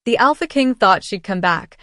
The Alpha King thought she'd come back,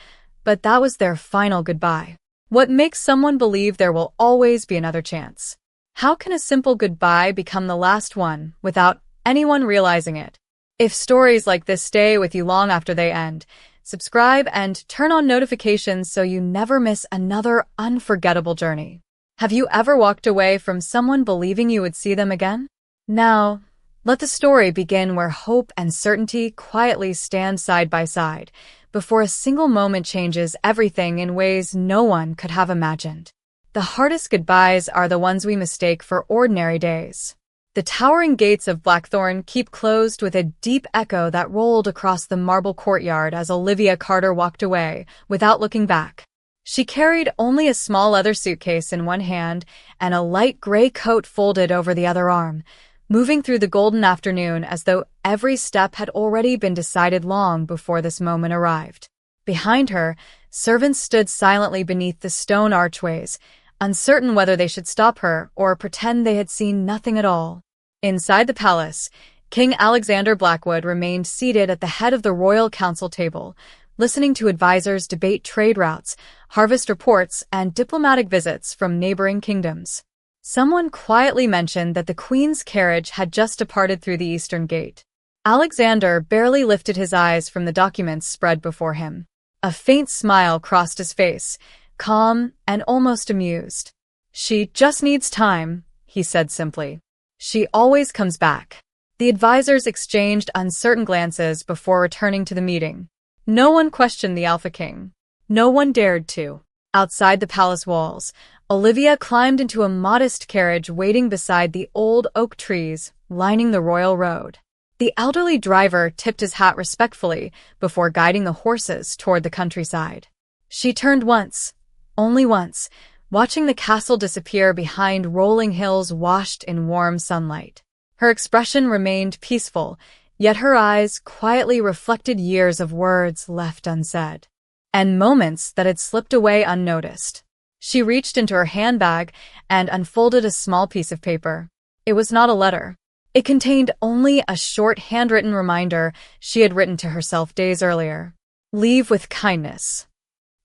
but that was their final goodbye. What makes someone believe there will always be another chance? How can a simple goodbye become the last one without anyone realizing it? If stories like this stay with you long after they end, subscribe and turn on notifications so you never miss another unforgettable journey. Have you ever walked away from someone believing you would see them again? Now, let the story begin where hope and certainty quietly stand side by side, before a single moment changes everything in ways no one could have imagined. The hardest goodbyes are the ones we mistake for ordinary days. The towering gates of Blackthorn keep closed with a deep echo that rolled across the marble courtyard as Olivia Carter walked away, without looking back. She carried only a small leather suitcase in one hand and a light gray coat folded over the other arm, moving through the golden afternoon as though every step had already been decided long before this moment arrived. Behind her, servants stood silently beneath the stone archways, uncertain whether they should stop her or pretend they had seen nothing at all. Inside the palace, King Alexander Blackwood remained seated at the head of the royal council table, listening to advisors debate trade routes, harvest reports, and diplomatic visits from neighboring kingdoms. Someone quietly mentioned that the Queen's carriage had just departed through the eastern gate. Alexander barely lifted his eyes from the documents spread before him. A faint smile crossed his face, calm and almost amused. "She just needs time," he said simply. "She always comes back." The advisors exchanged uncertain glances before returning to the meeting. No one questioned the Alpha King. No one dared to. Outside the palace walls, Olivia climbed into a modest carriage waiting beside the old oak trees lining the royal road. The elderly driver tipped his hat respectfully before guiding the horses toward the countryside. She turned once, only once, watching the castle disappear behind rolling hills washed in warm sunlight. Her expression remained peaceful, yet her eyes quietly reflected years of words left unsaid, and moments that had slipped away unnoticed. She reached into her handbag and unfolded a small piece of paper. It was not a letter. It contained only a short handwritten reminder she had written to herself days earlier. "Leave with kindness."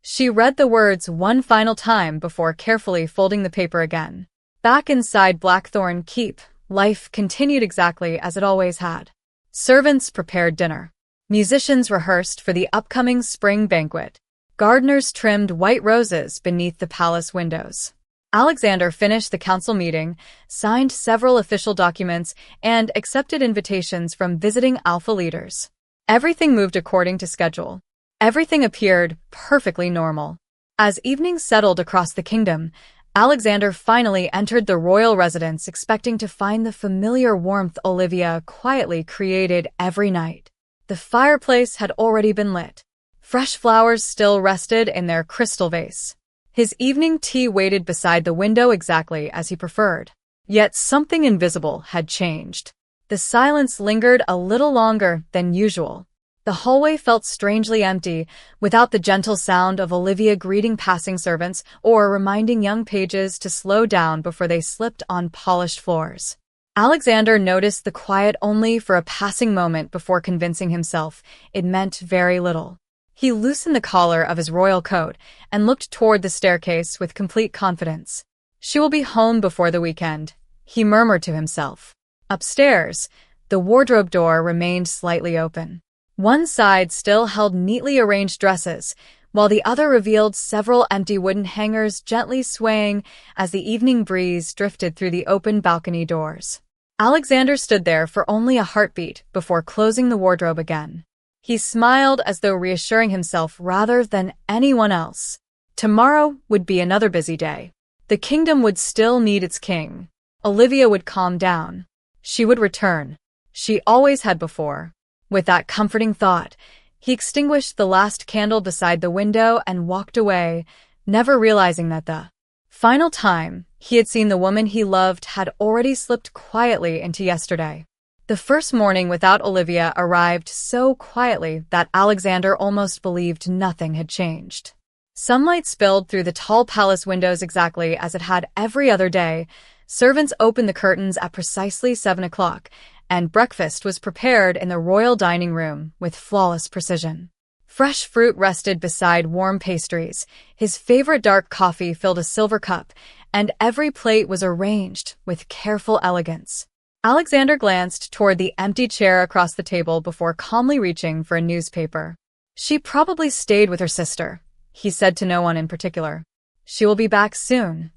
She read the words one final time before carefully folding the paper again. Back inside Blackthorn Keep, life continued exactly as it always had. Servants prepared dinner. Musicians rehearsed for the upcoming spring banquet. Gardeners trimmed white roses beneath the palace windows. Alexander finished the council meeting, signed several official documents, and accepted invitations from visiting Alpha leaders. Everything moved according to schedule. Everything appeared perfectly normal. As evening settled across the kingdom, Alexander finally entered the royal residence expecting to find the familiar warmth Olivia quietly created every night. The fireplace had already been lit. Fresh flowers still rested in their crystal vase. His evening tea waited beside the window exactly as he preferred. Yet something invisible had changed. The silence lingered a little longer than usual. The hallway felt strangely empty, without the gentle sound of Olivia greeting passing servants or reminding young pages to slow down before they slipped on polished floors. Alexander noticed the quiet only for a passing moment before convincing himself it meant very little. He loosened the collar of his royal coat and looked toward the staircase with complete confidence. "She will be home before the weekend," he murmured to himself. Upstairs, the wardrobe door remained slightly open. One side still held neatly arranged dresses, while the other revealed several empty wooden hangers gently swaying as the evening breeze drifted through the open balcony doors. Alexander stood there for only a heartbeat before closing the wardrobe again. He smiled as though reassuring himself rather than anyone else. Tomorrow would be another busy day. The kingdom would still need its king. Olivia would calm down. She would return. She always had before. With that comforting thought, he extinguished the last candle beside the window and walked away, never realizing that the final time he had seen the woman he loved had already slipped quietly into yesterday. The first morning without Olivia arrived so quietly that Alexander almost believed nothing had changed. Sunlight spilled through the tall palace windows exactly as it had every other day. Servants opened the curtains at precisely 7 o'clock, and breakfast was prepared in the royal dining room with flawless precision. Fresh fruit rested beside warm pastries, his favorite dark coffee filled a silver cup, and every plate was arranged with careful elegance. Alexander glanced toward the empty chair across the table before calmly reaching for a newspaper. She probably stayed with her sister, he said to no one in particular. She will be back soon.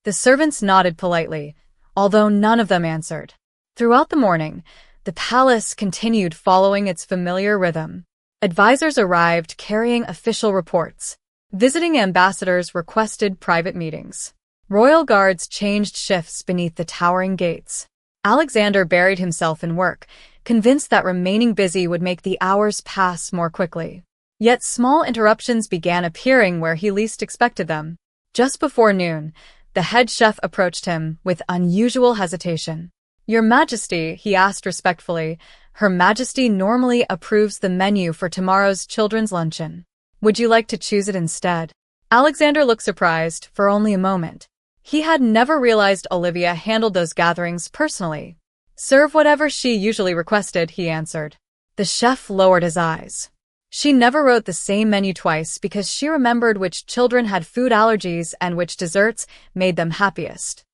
The servants nodded politely, although none of them answered. Throughout the morning, the palace continued following its familiar rhythm. Advisors arrived carrying official reports. Visiting ambassadors requested private meetings. Royal guards changed shifts beneath the towering gates. Alexander buried himself in work, convinced that remaining busy would make the hours pass more quickly. Yet small interruptions began appearing where he least expected them. Just before noon, the head chef approached him with unusual hesitation. "Your Majesty," he asked respectfully, "Her Majesty normally approves the menu for tomorrow's children's luncheon. Would you like to choose it instead?" Alexander looked surprised for only a moment. He had never realized Olivia handled those gatherings personally. "Serve whatever she usually requested," he answered. The chef lowered his eyes. She never wrote the same menu twice because she remembered which children had food allergies and which desserts made them happiest.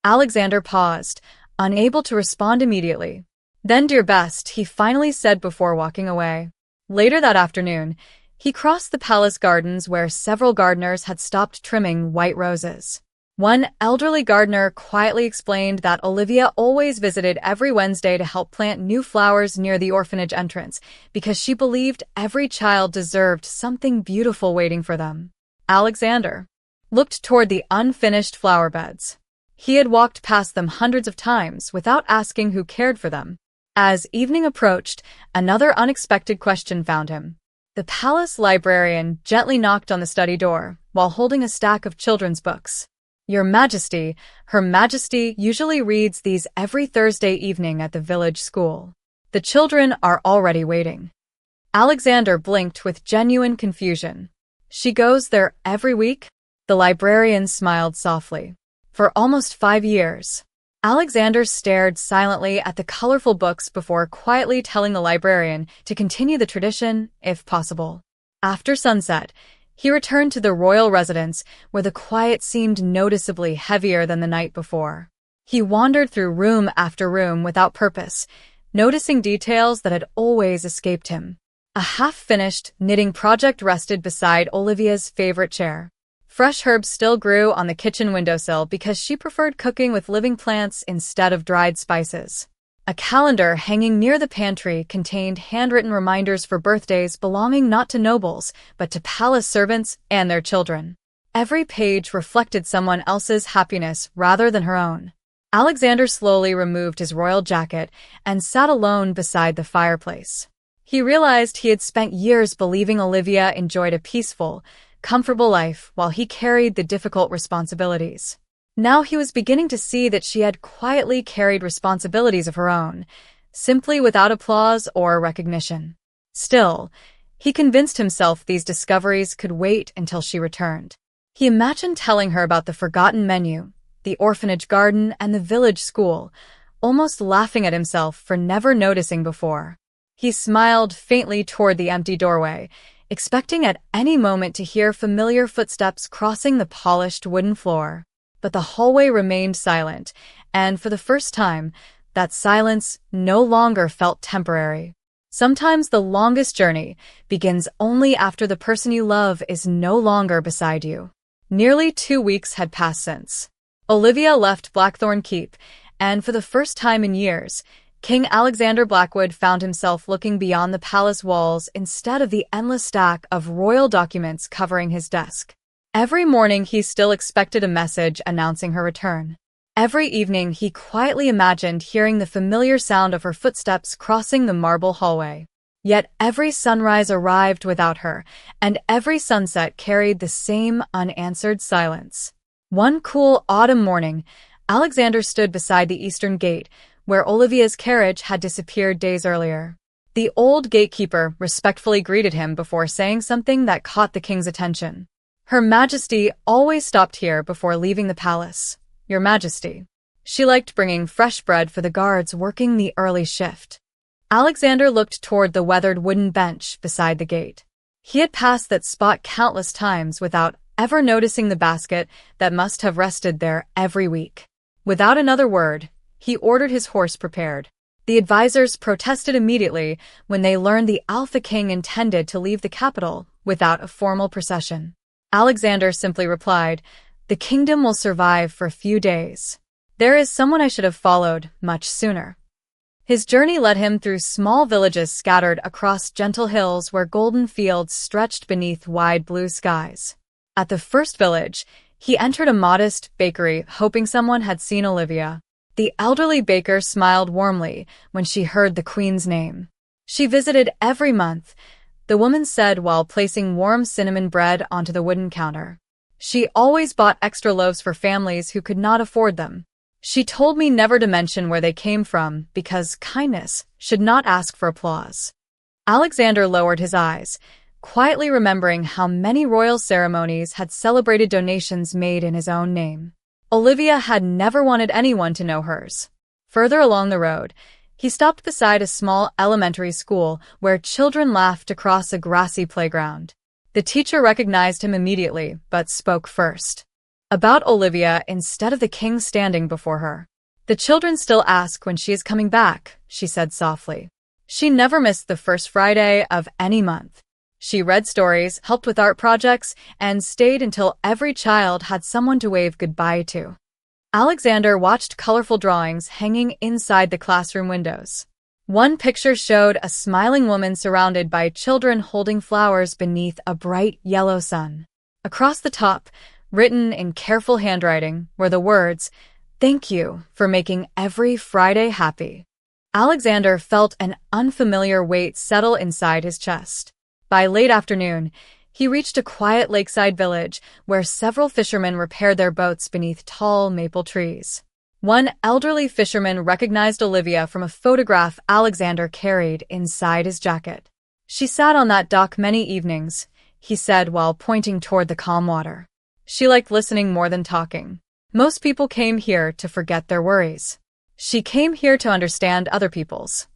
Alexander paused, unable to respond immediately. "Then do your best," he finally said before walking away. Later that afternoon, he crossed the palace gardens where several gardeners had stopped trimming white roses. One elderly gardener quietly explained that Olivia always visited every Wednesday to help plant new flowers near the orphanage entrance because she believed every child deserved something beautiful waiting for them. Alexander looked toward the unfinished flower beds. He had walked past them hundreds of times without asking who cared for them. As evening approached, another unexpected question found him. The palace librarian gently knocked on the study door while holding a stack of children's books. "Your Majesty, Her Majesty usually reads these every Thursday evening at the village school. The children are already waiting." Alexander blinked with genuine confusion. "She goes there every week?" The librarian smiled softly. "For almost 5 years." Alexander stared silently at the colorful books before quietly telling the librarian to continue the tradition, if possible. After sunset, he returned to the royal residence, where the quiet seemed noticeably heavier than the night before. He wandered through room after room without purpose, noticing details that had always escaped him. A half-finished knitting project rested beside Olivia's favorite chair. Fresh herbs still grew on the kitchen windowsill because she preferred cooking with living plants instead of dried spices. A calendar hanging near the pantry contained handwritten reminders for birthdays belonging not to nobles, but to palace servants and their children. Every page reflected someone else's happiness rather than her own. Alexander slowly removed his royal jacket and sat alone beside the fireplace. He realized he had spent years believing Olivia enjoyed a peaceful, comfortable life while he carried the difficult responsibilities. Now he was beginning to see that she had quietly carried responsibilities of her own, simply without applause or recognition. Still, he convinced himself these discoveries could wait until she returned. He imagined telling her about the forgotten menu, the orphanage garden, and the village school, almost laughing at himself for never noticing before. He smiled faintly toward the empty doorway, expecting at any moment to hear familiar footsteps crossing the polished wooden floor. But the hallway remained silent, and for the first time, that silence no longer felt temporary. Sometimes the longest journey begins only after the person you love is no longer beside you. Nearly 2 weeks had passed since Olivia left Blackthorn Keep, and for the first time in years, King Alexander Blackwood found himself looking beyond the palace walls instead of the endless stack of royal documents covering his desk. Every morning he still expected a message announcing her return. Every evening he quietly imagined hearing the familiar sound of her footsteps crossing the marble hallway. Yet every sunrise arrived without her, and every sunset carried the same unanswered silence. One cool autumn morning, Alexander stood beside the eastern gate, where Olivia's carriage had disappeared days earlier. The old gatekeeper respectfully greeted him before saying something that caught the king's attention. "Her Majesty always stopped here before leaving the palace, Your Majesty." She liked bringing fresh bread for the guards working the early shift. Alexander looked toward the weathered wooden bench beside the gate. He had passed that spot countless times without ever noticing the basket that must have rested there every week. Without another word, he ordered his horse prepared. The advisors protested immediately when they learned the Alpha King intended to leave the capital without a formal procession. Alexander simply replied, "The kingdom will survive for a few days. There is someone I should have followed much sooner." His journey led him through small villages scattered across gentle hills where golden fields stretched beneath wide blue skies. At the first village, he entered a modest bakery hoping someone had seen Olivia. The elderly baker smiled warmly when she heard the queen's name. She visited every month, the woman said while placing warm cinnamon bread onto the wooden counter. She always bought extra loaves for families who could not afford them. She told me never to mention where they came from because kindness should not ask for applause. Alexander lowered his eyes, quietly remembering how many royal ceremonies had celebrated donations made in his own name. Olivia had never wanted anyone to know hers. Further along the road, he stopped beside a small elementary school where children laughed across a grassy playground. The teacher recognized him immediately, but spoke first about Olivia instead of the king standing before her. "The children still ask when she is coming back," she said softly. She never missed the first Friday of any month. She read stories, helped with art projects, and stayed until every child had someone to wave goodbye to. Alexander watched colorful drawings hanging inside the classroom windows. One picture showed a smiling woman surrounded by children holding flowers beneath a bright yellow sun. Across the top, written in careful handwriting, were the words, "Thank you for making every Friday happy." Alexander felt an unfamiliar weight settle inside his chest. By late afternoon, he reached a quiet lakeside village where several fishermen repaired their boats beneath tall maple trees. One elderly fisherman recognized Olivia from a photograph Alexander carried inside his jacket. "She sat on that dock many evenings," he said while pointing toward the calm water. "She liked listening more than talking. Most people came here to forget their worries. She came here to understand other people's."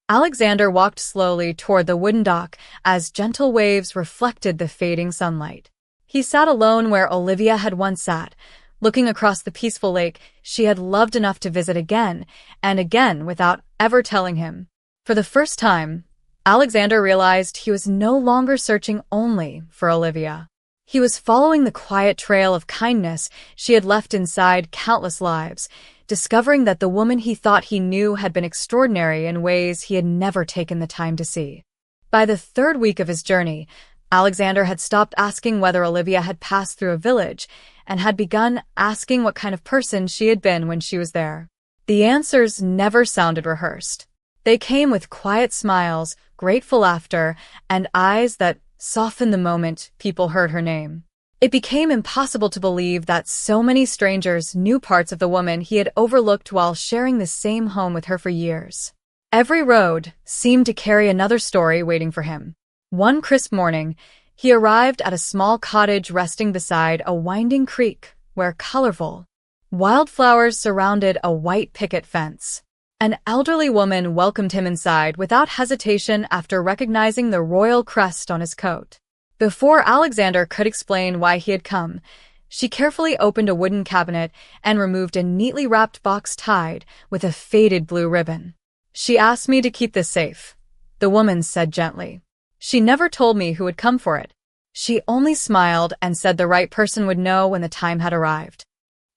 Alexander walked slowly toward the wooden dock as gentle waves reflected the fading sunlight. He sat alone where Olivia had once sat, looking across the peaceful lake she had loved enough to visit again and again without ever telling him. For the first time, Alexander realized he was no longer searching only for Olivia. He was following the quiet trail of kindness she had left inside countless lives, discovering that the woman he thought he knew had been extraordinary in ways he had never taken the time to see. By the third week of his journey, Alexander had stopped asking whether Olivia had passed through a village and had begun asking what kind of person she had been when she was there. The answers never sounded rehearsed. They came with quiet smiles, grateful laughter, and eyes that softened the moment people heard her name. It became impossible to believe that so many strangers knew parts of the woman he had overlooked while sharing the same home with her for years. Every road seemed to carry another story waiting for him. One crisp morning, he arrived at a small cottage resting beside a winding creek where colorful wildflowers surrounded a white picket fence. An elderly woman welcomed him inside without hesitation after recognizing the royal crest on his coat. Before Alexander could explain why he had come, she carefully opened a wooden cabinet and removed a neatly wrapped box tied with a faded blue ribbon. "She asked me to keep this safe," the woman said gently. "She never told me who would come for it. She only smiled and said the right person would know when the time had arrived."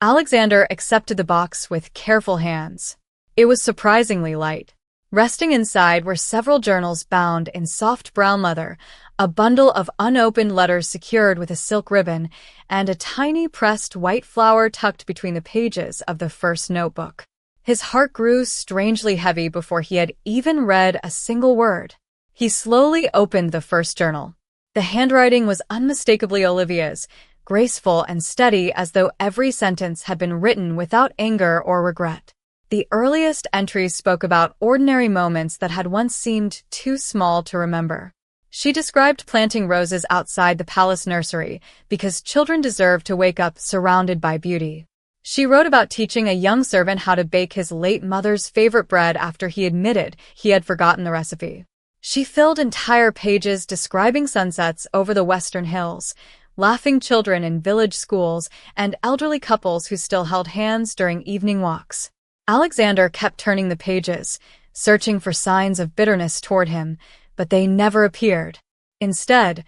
Alexander accepted the box with careful hands. It was surprisingly light. Resting inside were several journals bound in soft brown leather, a bundle of unopened letters secured with a silk ribbon, and a tiny pressed white flower tucked between the pages of the first notebook. His heart grew strangely heavy before he had even read a single word. He slowly opened the first journal. The handwriting was unmistakably Olivia's, graceful and steady as though every sentence had been written without anger or regret. The earliest entries spoke about ordinary moments that had once seemed too small to remember. She described planting roses outside the palace nursery because children deserve to wake up surrounded by beauty. She wrote about teaching a young servant how to bake his late mother's favorite bread after he admitted he had forgotten the recipe. She filled entire pages describing sunsets over the western hills, laughing children in village schools, and elderly couples who still held hands during evening walks. Alexander kept turning the pages, searching for signs of bitterness toward him, but they never appeared. Instead,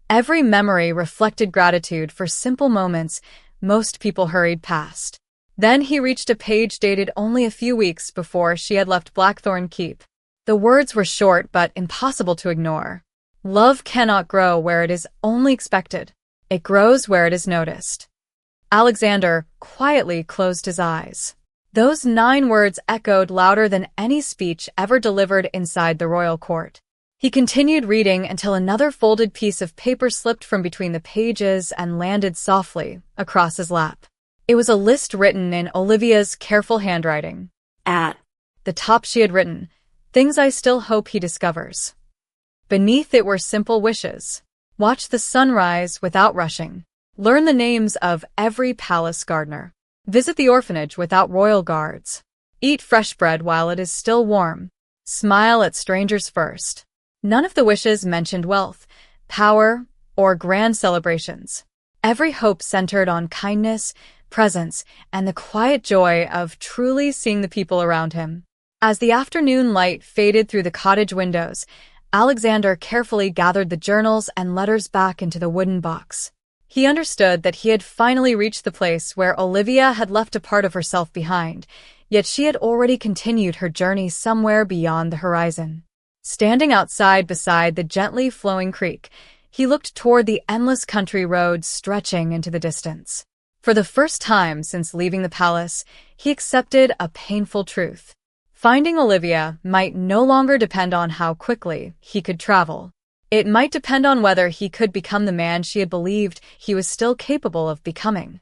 every memory reflected gratitude for simple moments most people hurried past. Then he reached a page dated only a few weeks before she had left Blackthorn Keep. The words were short but impossible to ignore. Love cannot grow where it is only expected. It grows where it is noticed. Alexander quietly closed his eyes. Those 9 words echoed louder than any speech ever delivered inside the royal court. He continued reading until another folded piece of paper slipped from between the pages and landed softly across his lap. It was a list written in Olivia's careful handwriting. At the top she had written, "Things I still hope he discovers." Beneath it were simple wishes. Watch the sunrise without rushing. Learn the names of every palace gardener. Visit the orphanage without royal guards. Eat fresh bread while it is still warm. Smile at strangers first. None of the wishes mentioned wealth, power, or grand celebrations. Every hope centered on kindness, presence, and the quiet joy of truly seeing the people around him. As the afternoon light faded through the cottage windows, Alexander carefully gathered the journals and letters back into the wooden box. He understood that he had finally reached the place where Olivia had left a part of herself behind, yet she had already continued her journey somewhere beyond the horizon. Standing outside beside the gently flowing creek, he looked toward the endless country road stretching into the distance. For the first time since leaving the palace, he accepted a painful truth. Finding Olivia might no longer depend on how quickly he could travel. It might depend on whether he could become the man she had believed he was still capable of becoming.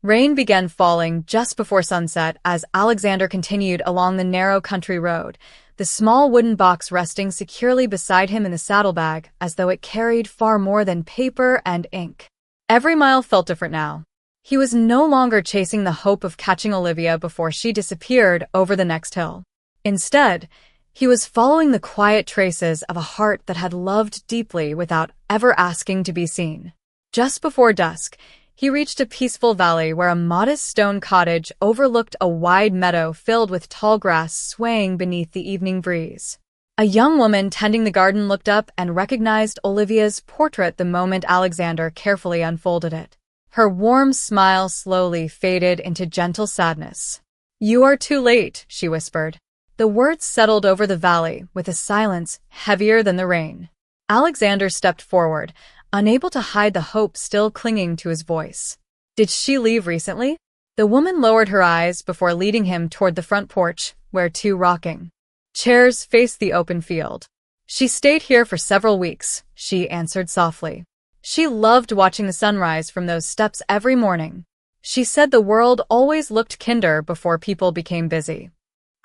Rain began falling just before sunset as Alexander continued along the narrow country road, the small wooden box resting securely beside him in the saddlebag as though it carried far more than paper and ink. Every mile felt different now. He was no longer chasing the hope of catching Olivia before she disappeared over the next hill. Instead, he was following the quiet traces of a heart that had loved deeply without ever asking to be seen. Just before dusk, he reached a peaceful valley where a modest stone cottage overlooked a wide meadow filled with tall grass swaying beneath the evening breeze. A young woman tending the garden looked up and recognized Olivia's portrait the moment Alexander carefully unfolded it. Her warm smile slowly faded into gentle sadness. "You are too late," she whispered. The words settled over the valley with a silence heavier than the rain. Alexander stepped forward, unable to hide the hope still clinging to his voice. "Did she leave recently?" The woman lowered her eyes before leading him toward the front porch, where 2 rocking chairs faced the open field. "She stayed here for several weeks," she answered softly. "She loved watching the sunrise from those steps every morning. She said the world always looked kinder before people became busy."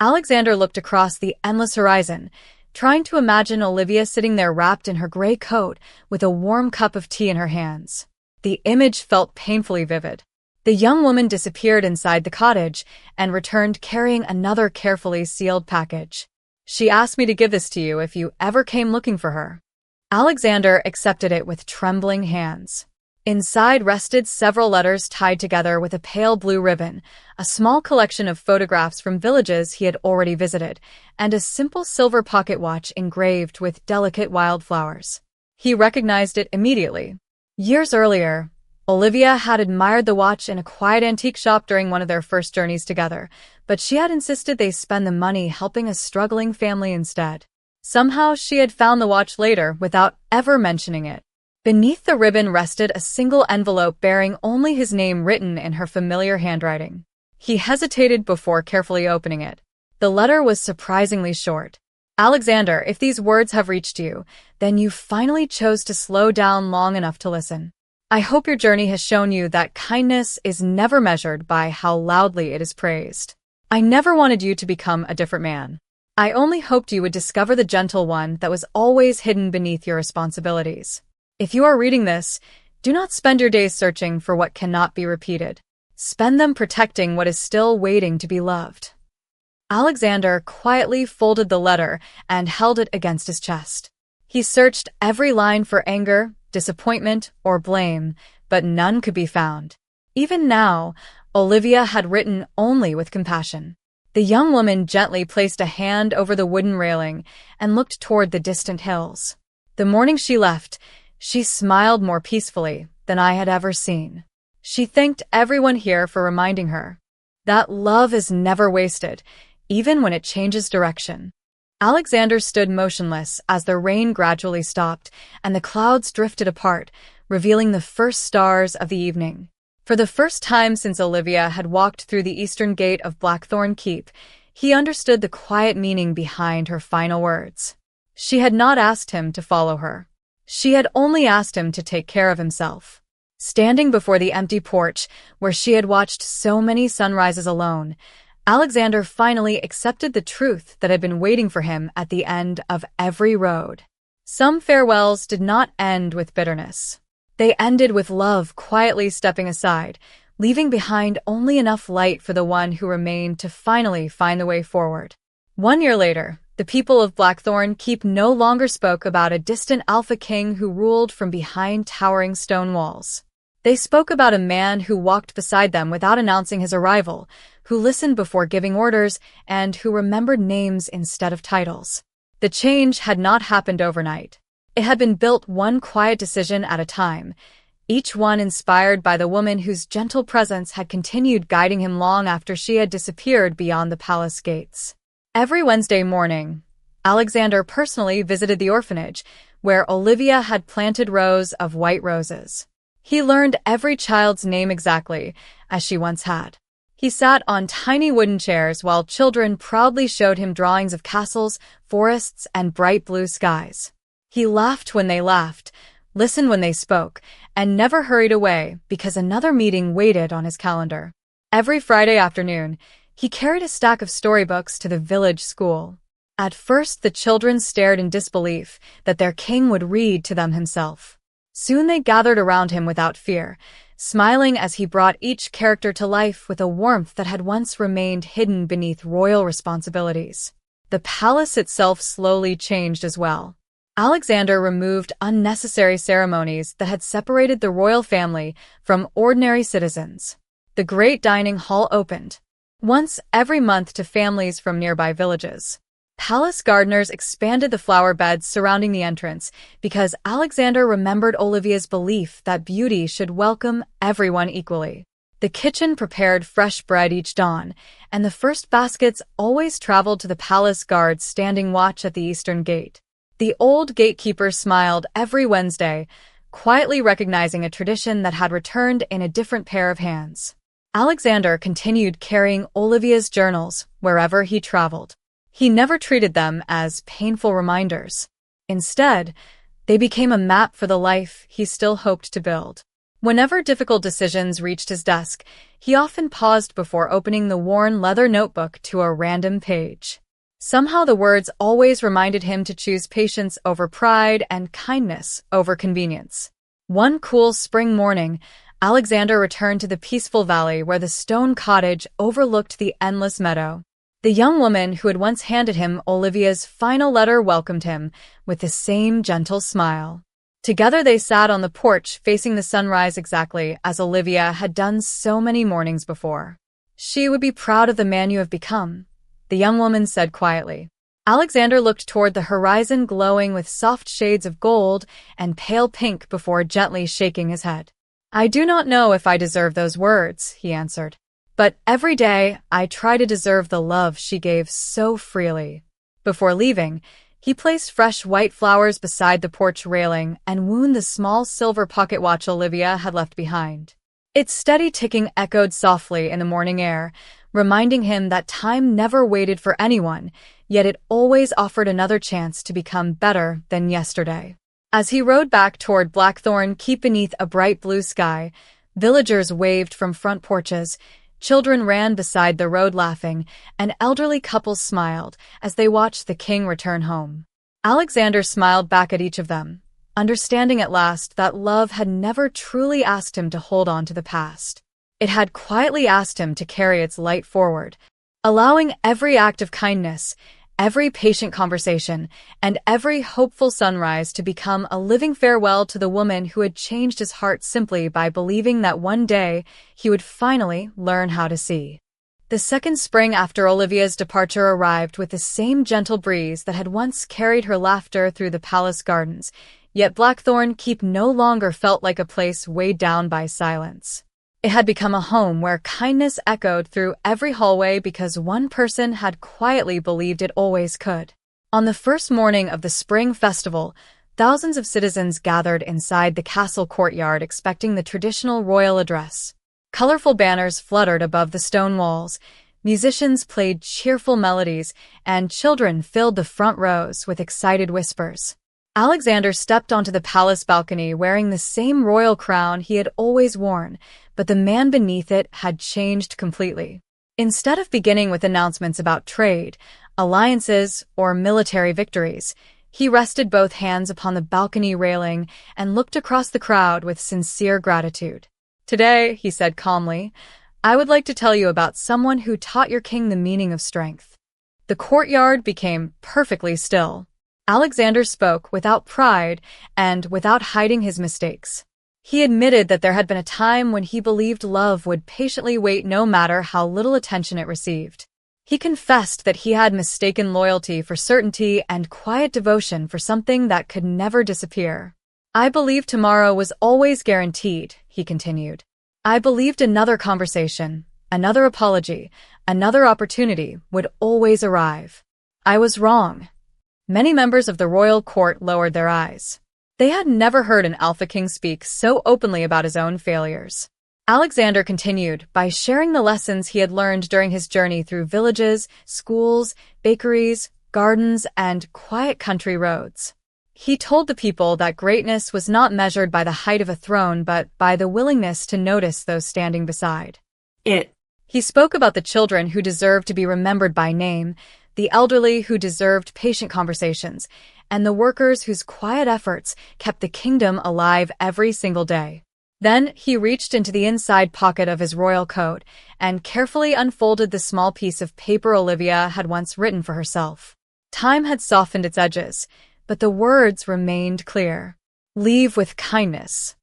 Alexander looked across the endless horizon, trying to imagine Olivia sitting there wrapped in her gray coat with a warm cup of tea in her hands. The image felt painfully vivid. The young woman disappeared inside the cottage and returned carrying another carefully sealed package. "She asked me to give this to you if you ever came looking for her." Alexander accepted it with trembling hands. Inside rested several letters tied together with a pale blue ribbon, a small collection of photographs from villages he had already visited, and a simple silver pocket watch engraved with delicate wildflowers. He recognized it immediately. Years earlier, Olivia had admired the watch in a quiet antique shop during one of their first journeys together, but she had insisted they spend the money helping a struggling family instead. Somehow she had found the watch later without ever mentioning it. Beneath the ribbon rested a single envelope bearing only his name written in her familiar handwriting. He hesitated before carefully opening it. The letter was surprisingly short. "Alexander, if these words have reached you, then you finally chose to slow down long enough to listen. I hope your journey has shown you that kindness is never measured by how loudly it is praised. I never wanted you to become a different man. I only hoped you would discover the gentle one that was always hidden beneath your responsibilities. If you are reading this, do not spend your days searching for what cannot be repeated. Spend them protecting what is still waiting to be loved." Alexander quietly folded the letter and held it against his chest. He searched every line for anger, disappointment, or blame, but none could be found. Even now, Olivia had written only with compassion. The young woman gently placed a hand over the wooden railing and looked toward the distant hills. The morning she left, she smiled more peacefully than I had ever seen. She thanked everyone here for reminding her that love is never wasted, even when it changes direction. Alexander stood motionless as the rain gradually stopped and the clouds drifted apart, revealing the first stars of the evening. For the first time since Olivia had walked through the eastern gate of Blackthorn Keep, he understood the quiet meaning behind her final words. She had not asked him to follow her. She had only asked him to take care of himself. Standing before the empty porch, where she had watched so many sunrises alone, Alexander finally accepted the truth that had been waiting for him at the end of every road. Some farewells did not end with bitterness. They ended with love quietly stepping aside, leaving behind only enough light for the one who remained to finally find the way forward. 1 year later, the people of Blackthorn Keep no longer spoke about a distant alpha king who ruled from behind towering stone walls. They spoke about a man who walked beside them without announcing his arrival, who listened before giving orders, and who remembered names instead of titles. The change had not happened overnight. It had been built one quiet decision at a time, each one inspired by the woman whose gentle presence had continued guiding him long after she had disappeared beyond the palace gates. Every Wednesday morning, Alexander personally visited the orphanage, where Olivia had planted rows of white roses. He learned every child's name exactly, as she once had. He sat on tiny wooden chairs while children proudly showed him drawings of castles, forests, and bright blue skies. He laughed when they laughed, listened when they spoke, and never hurried away because another meeting waited on his calendar. Every Friday afternoon, he carried a stack of storybooks to the village school. At first, the children stared in disbelief that their king would read to them himself. Soon they gathered around him without fear, smiling as he brought each character to life with a warmth that had once remained hidden beneath royal responsibilities. The palace itself slowly changed as well. Alexander removed unnecessary ceremonies that had separated the royal family from ordinary citizens. The great dining hall opened once every month to families from nearby villages. Palace gardeners expanded the flower beds surrounding the entrance because Alexander remembered Olivia's belief that beauty should welcome everyone equally. The kitchen prepared fresh bread each dawn, and the first baskets always traveled to the palace guards standing watch at the eastern gate. The old gatekeeper smiled every Wednesday, quietly recognizing a tradition that had returned in a different pair of hands. Alexander continued carrying Olivia's journals wherever he traveled. He never treated them as painful reminders. Instead, they became a map for the life he still hoped to build. Whenever difficult decisions reached his desk, he often paused before opening the worn leather notebook to a random page. Somehow the words always reminded him to choose patience over pride and kindness over convenience. One cool spring morning, Alexander returned to the peaceful valley where the stone cottage overlooked the endless meadow. The young woman who had once handed him Olivia's final letter welcomed him with the same gentle smile. Together they sat on the porch facing the sunrise exactly as Olivia had done so many mornings before. "She would be proud of the man you have become," the young woman said quietly. Alexander looked toward the horizon glowing with soft shades of gold and pale pink before gently shaking his head. "I do not know if I deserve those words," he answered. "But every day I try to deserve the love she gave so freely." Before leaving, he placed fresh white flowers beside the porch railing and wound the small silver pocket watch Olivia had left behind. Its steady ticking echoed softly in the morning air, reminding him that time never waited for anyone, yet it always offered another chance to become better than yesterday. As he rode back toward Blackthorn Keep beneath a bright blue sky, villagers waved from front porches, children ran beside the road laughing, and elderly couples smiled as they watched the king return home. Alexander smiled back at each of them, understanding at last that love had never truly asked him to hold on to the past. It had quietly asked him to carry its light forward, allowing every act of kindness, every patient conversation, and every hopeful sunrise to become a living farewell to the woman who had changed his heart simply by believing that one day he would finally learn how to see. The second spring after Olivia's departure arrived with the same gentle breeze that had once carried her laughter through the palace gardens, yet Blackthorn Keep no longer felt like a place weighed down by silence. It had become a home where kindness echoed through every hallway because one person had quietly believed it always could. On the first morning of the spring festival, thousands of citizens gathered inside the castle courtyard expecting the traditional royal address. Colorful banners fluttered above the stone walls, musicians played cheerful melodies, and children filled the front rows with excited whispers. Alexander stepped onto the palace balcony wearing the same royal crown he had always worn, but the man beneath it had changed completely. Instead of beginning with announcements about trade, alliances, or military victories, he rested both hands upon the balcony railing and looked across the crowd with sincere gratitude. "Today," he said calmly, "I would like to tell you about someone who taught your king the meaning of strength." The courtyard became perfectly still. Alexander spoke without pride and without hiding his mistakes. He admitted that there had been a time when he believed love would patiently wait no matter how little attention it received. He confessed that he had mistaken loyalty for certainty and quiet devotion for something that could never disappear. "I believed tomorrow was always guaranteed," he continued. "I believed another conversation, another apology, another opportunity would always arrive. I was wrong." Many members of the royal court lowered their eyes. They had never heard an Alpha King speak so openly about his own failures. Alexander continued by sharing the lessons he had learned during his journey through villages, schools, bakeries, gardens, and quiet country roads. He told the people that greatness was not measured by the height of a throne but by the willingness to notice those standing beside it. He spoke about the children who deserved to be remembered by name, the elderly who deserved patient conversations, and the workers whose quiet efforts kept the kingdom alive every single day. Then he reached into the inside pocket of his royal coat and carefully unfolded the small piece of paper Olivia had once written for herself. Time had softened its edges, but the words remained clear. "Leave with kindness."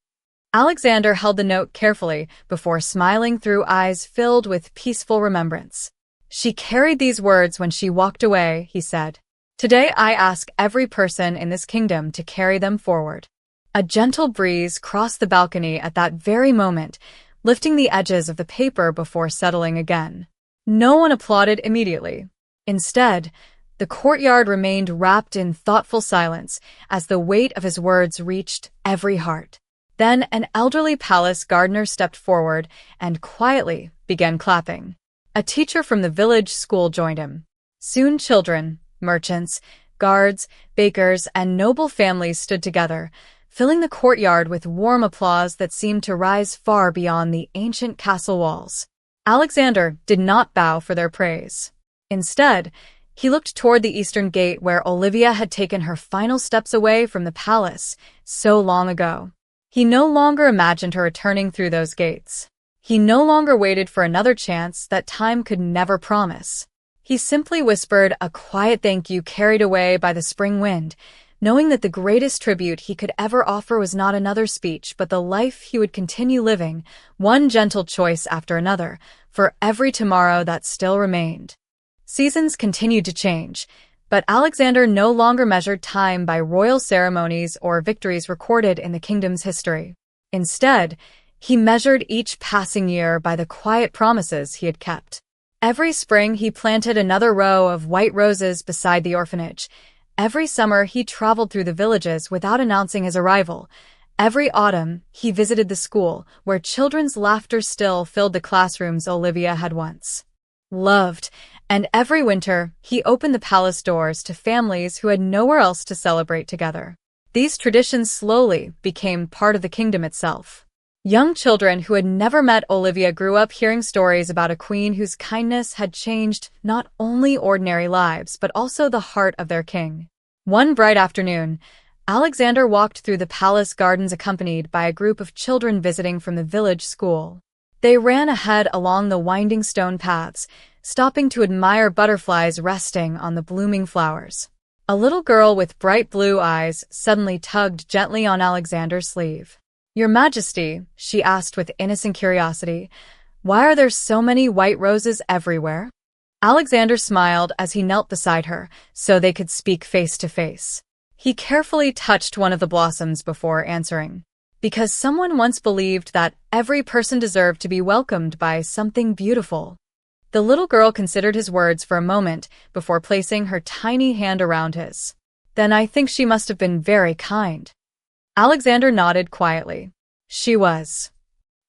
Alexander held the note carefully before smiling through eyes filled with peaceful remembrance. "She carried these words when she walked away," he said. "Today I ask every person in this kingdom to carry them forward." A gentle breeze crossed the balcony at that very moment, lifting the edges of the paper before settling again. No one applauded immediately. Instead, the courtyard remained wrapped in thoughtful silence as the weight of his words reached every heart. Then an elderly palace gardener stepped forward and quietly began clapping. A teacher from the village school joined him. Soon children, merchants, guards, bakers, and noble families stood together, filling the courtyard with warm applause that seemed to rise far beyond the ancient castle walls. Alexander did not bow for their praise. Instead, he looked toward the eastern gate where Olivia had taken her final steps away from the palace so long ago. He no longer imagined her returning through those gates. He no longer waited for another chance that time could never promise. He simply whispered a quiet thank you carried away by the spring wind, knowing that the greatest tribute he could ever offer was not another speech but the life he would continue living, one gentle choice after another, for every tomorrow that still remained. Seasons continued to change, but Alexander no longer measured time by royal ceremonies or victories recorded in the kingdom's history. Instead, he measured each passing year by the quiet promises he had kept. Every spring he planted another row of white roses beside the orphanage. Every summer he traveled through the villages without announcing his arrival. Every autumn he visited the school, where children's laughter still filled the classrooms Olivia had once loved, and every winter he opened the palace doors to families who had nowhere else to celebrate together. These traditions slowly became part of the kingdom itself. Young children who had never met Olivia grew up hearing stories about a queen whose kindness had changed not only ordinary lives but also the heart of their king. One bright afternoon, Alexander walked through the palace gardens accompanied by a group of children visiting from the village school. They ran ahead along the winding stone paths, stopping to admire butterflies resting on the blooming flowers. A little girl with bright blue eyes suddenly tugged gently on Alexander's sleeve. "Your Majesty," she asked with innocent curiosity, "why are there so many white roses everywhere?" Alexander smiled as he knelt beside her, so they could speak face to face. He carefully touched one of the blossoms before answering. "Because someone once believed that every person deserved to be welcomed by something beautiful." The little girl considered his words for a moment before placing her tiny hand around his. "Then I think she must have been very kind." Alexander nodded quietly. "She was."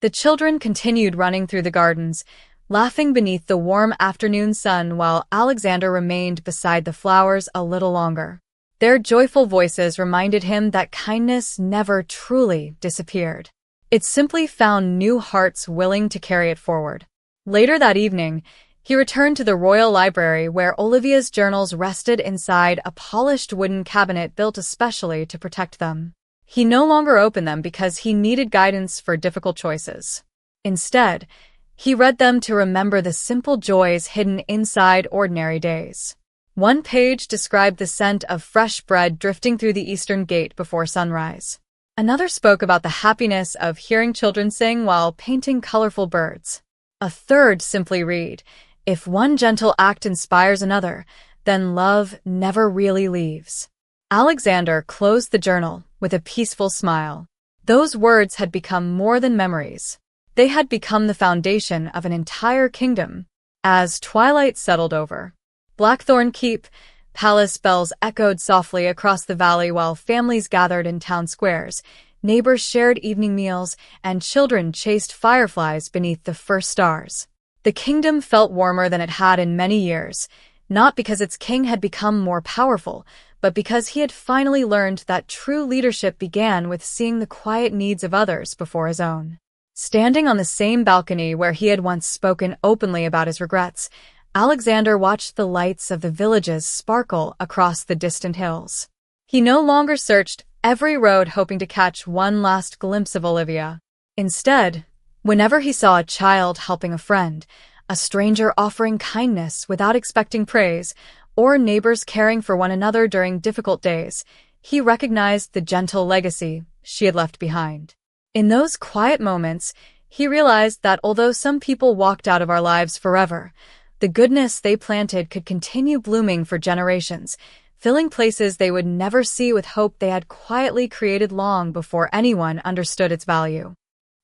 The children continued running through the gardens, laughing beneath the warm afternoon sun while Alexander remained beside the flowers a little longer. Their joyful voices reminded him that kindness never truly disappeared. It simply found new hearts willing to carry it forward. Later that evening, he returned to the royal library where Olivia's journals rested inside a polished wooden cabinet built especially to protect them. He no longer opened them because he needed guidance for difficult choices. Instead, he read them to remember the simple joys hidden inside ordinary days. One page described the scent of fresh bread drifting through the eastern gate before sunrise. Another spoke about the happiness of hearing children sing while painting colorful birds. A third simply read, "If one gentle act inspires another, then love never really leaves." Alexander closed the journal with a peaceful smile. Those words had become more than memories. They had become the foundation of an entire kingdom. As twilight settled over, Blackthorn Keep, palace bells echoed softly across the valley while families gathered in town squares. Neighbors shared evening meals, and children chased fireflies beneath the first stars. The kingdom felt warmer than it had in many years, not because its king had become more powerful, but because he had finally learned that true leadership began with seeing the quiet needs of others before his own. Standing on the same balcony where he had once spoken openly about his regrets, Alexander watched the lights of the villages sparkle across the distant hills. He no longer searched every road hoping to catch one last glimpse of Olivia. Instead, whenever he saw a child helping a friend, a stranger offering kindness without expecting praise, or neighbors caring for one another during difficult days, he recognized the gentle legacy she had left behind. In those quiet moments, he realized that although some people walked out of our lives forever, the goodness they planted could continue blooming for generations, filling places they would never see with hope they had quietly created long before anyone understood its value.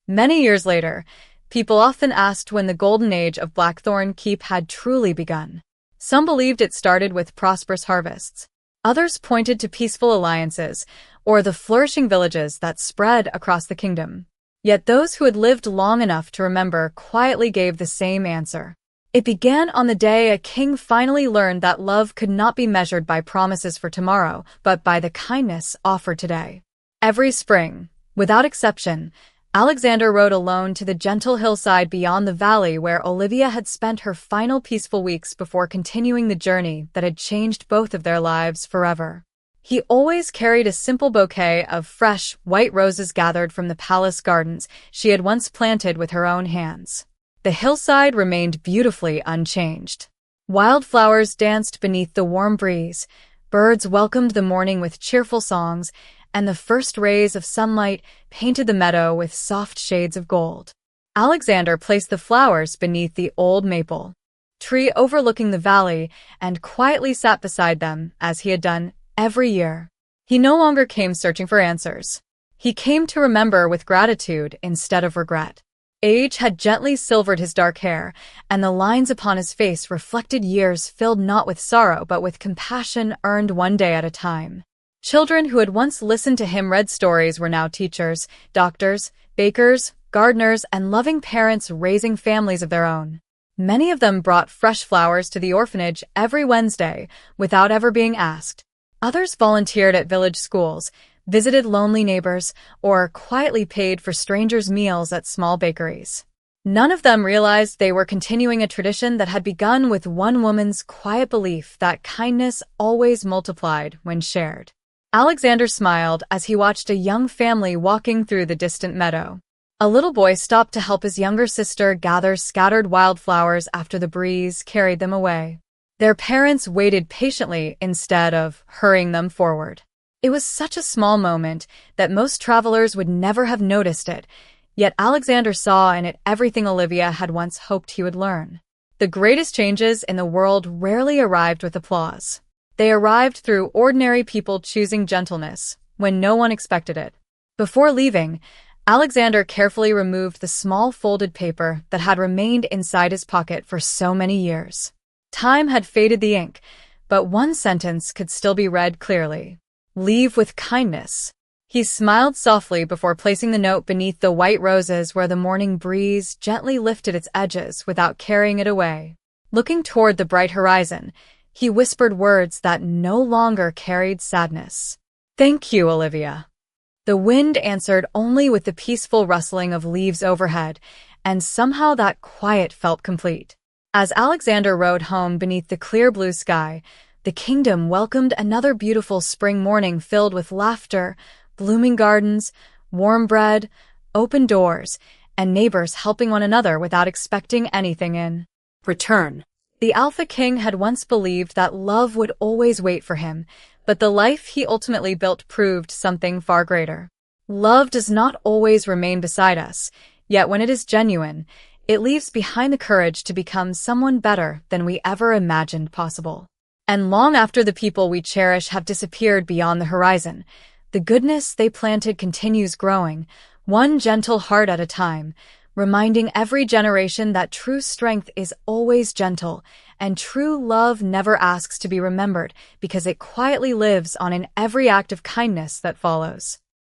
Many years later, people often asked when the golden age of Blackthorn Keep had truly begun. Some believed it started with prosperous harvests. Others pointed to peaceful alliances or the flourishing villages that spread across the kingdom. Yet those who had lived long enough to remember quietly gave the same answer. It began on the day a king finally learned that love could not be measured by promises for tomorrow, but by the kindness offered today. Every spring, without exception, Alexander rode alone to the gentle hillside beyond the valley where Olivia had spent her final peaceful weeks before continuing the journey that had changed both of their lives forever. He always carried a simple bouquet of fresh, white roses gathered from the palace gardens she had once planted with her own hands. The hillside remained beautifully unchanged. Wildflowers danced beneath the warm breeze, birds welcomed the morning with cheerful songs, and the first rays of sunlight painted the meadow with soft shades of gold. Alexander placed the flowers beneath the old maple tree overlooking the valley and quietly sat beside them as he had done every year. He no longer came searching for answers. He came to remember with gratitude instead of regret. Age had gently silvered his dark hair, and the lines upon his face reflected years filled not with sorrow but with compassion earned one day at a time. Children who had once listened to him read stories were now teachers, doctors, bakers, gardeners, and loving parents raising families of their own. Many of them brought fresh flowers to the orphanage every Wednesday without ever being asked. Others volunteered at village schools, visited lonely neighbors, or quietly paid for strangers' meals at small bakeries. None of them realized they were continuing a tradition that had begun with one woman's quiet belief that kindness always multiplied when shared. Alexander smiled as he watched a young family walking through the distant meadow. A little boy stopped to help his younger sister gather scattered wildflowers after the breeze carried them away. Their parents waited patiently instead of hurrying them forward. It was such a small moment that most travelers would never have noticed it, yet Alexander saw in it everything Olivia had once hoped he would learn. The greatest changes in the world rarely arrived with applause. They arrived through ordinary people choosing gentleness when no one expected it. Before leaving, Alexander carefully removed the small folded paper that had remained inside his pocket for so many years. Time had faded the ink, but one sentence could still be read clearly. Leave with kindness. He smiled softly before placing the note beneath the white roses where the morning breeze gently lifted its edges without carrying it away. Looking toward the bright horizon, he whispered words that no longer carried sadness. Thank you, Olivia. The wind answered only with the peaceful rustling of leaves overhead, and somehow that quiet felt complete. As Alexander rode home beneath the clear blue sky, the kingdom welcomed another beautiful spring morning filled with laughter, blooming gardens, warm bread, open doors, and neighbors helping one another without expecting anything in return. The Alpha King had once believed that love would always wait for him, but the life he ultimately built proved something far greater. Love does not always remain beside us, yet when it is genuine, it leaves behind the courage to become someone better than we ever imagined possible. And long after the people we cherish have disappeared beyond the horizon, the goodness they planted continues growing, one gentle heart at a time, reminding every generation that true strength is always gentle, and true love never asks to be remembered because it quietly lives on in every act of kindness that follows.